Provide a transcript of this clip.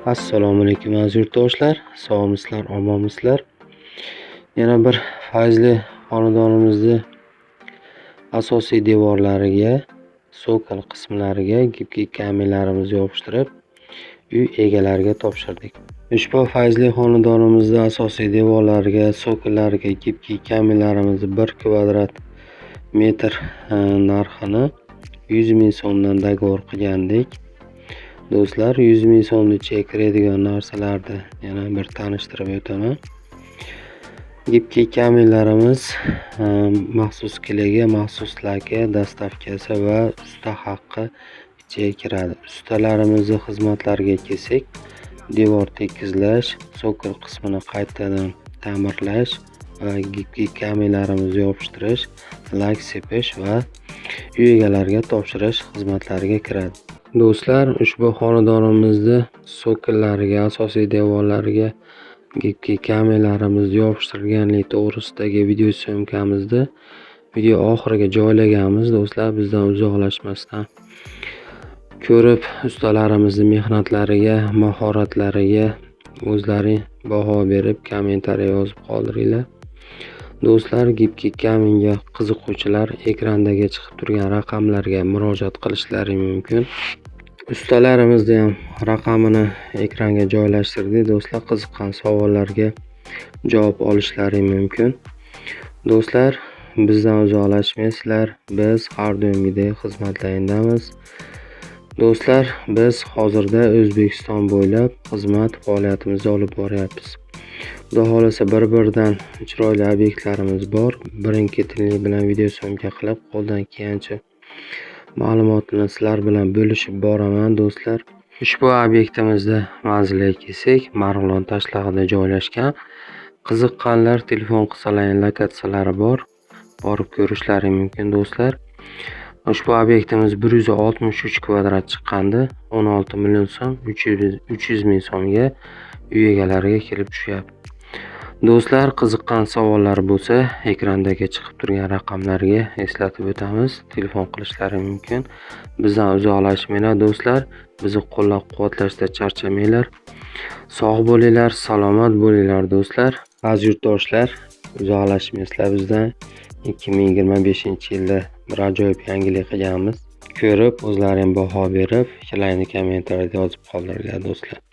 Assalomu alaykum aziz yurtdoshlar, sog'misizlar, omonmisizlar? Yana bir fayzli xonadonimizni asosiy devorlariga, sokol qismlariga gipki kaminlarimizni yopishtirib, uy egalariga topshirdik. Ushbu fayzli xonadonimizda asosiy devorlariga, sokollariga gipki kaminlarimizni 1 kvadrat metr narxini 100 ming so'mdan dogovor qilgandik. Do'stlar, 100 ming so'mgacha kiradigan narsalarni yana bir tanishtirib o'taman. Gipki kaminlarimiz maxsus kelagi, maxsus laki, dastavkasi va usta haqqi ichiga kiradi. Ustalarimizni xizmatlariga kelsak, devor tekizlash, sokol qismini qaytadan ta'mirlash va gipki kaminlarimizni yopishtirish, lak sepish va uy egalariga topshirish xizmatlariga kiradi. Do'stlar, ushbu xonadonimizni sokollariga, asosiy devorlariga gipki kaminlarimizni yopishtirganlik to'g'risidagi video syomkamizni video oxiriga joylaganmiz. Do'stlar, bizdan uzoqlashmasdan ko'rib, ustalarimizni mehnatlariga, mahoratlariga o'zlaring baho berib, kommentariy yozib qoldiringlar. Do'stlar, gipki kaminga qiziquvchilar ekrandagi chiqib turgan raqamlarga murojaat qilishlari mumkin. Ustalarimizni ham raqamini ekranga joylashtirdik. Do'stlar, qiziqqan savollarga javob olishlari mumkin. Do'stlar, bizdan uzoqlashmaysizlar. Biz har doimgidek xizmatlaringdamiz. Do'stlar, biz hozirda O'zbekiston bo'ylab xizmat faoliyatimizni olib boryapmiz. Xudo xolasa bir-biridan chiroyli obyektlarimiz bor. Birin-ketinlik bilan video syomka qilib, qo'ldan kelgancha ma'lumotni sizlar bilan bo'lishib boraman. Do'stlar, ushbu obyektimizni manziliga kelsak, Marg'ilon tashlag'ida joylashgan. Qiziqqanlar telefon qilsalar, lokatsiyalari bor. Borib ko'rishlari mumkin. Do'stlar, ushbu obyektimiz 163 kvadrat chiqqandi. 16 million so'm, 300 ming so'mga uy egalariga kelib tushyapti. Do'stlar, qiziqqan savollar bo'lsa, ekrandagi chiqib turgan raqamlarga eslatib o'tamiz. Telefon qilishlari mumkin. Bizdan uzoqlashmanglar do'stlar. Bizni qo'llab-quvvatlashda charchamanglar. Sog' bo'linglar, salomat bo'linglar do'stlar. Aziz yurtdoshlar, uzoqlashmaysizlar bizdan. 2025-yilda bir ajoyib yangilik qilganmiz. Ko'rib, o'zlaring baho berib, fikrlaringni kommentariyada yozib qoldiringlar do'stlar.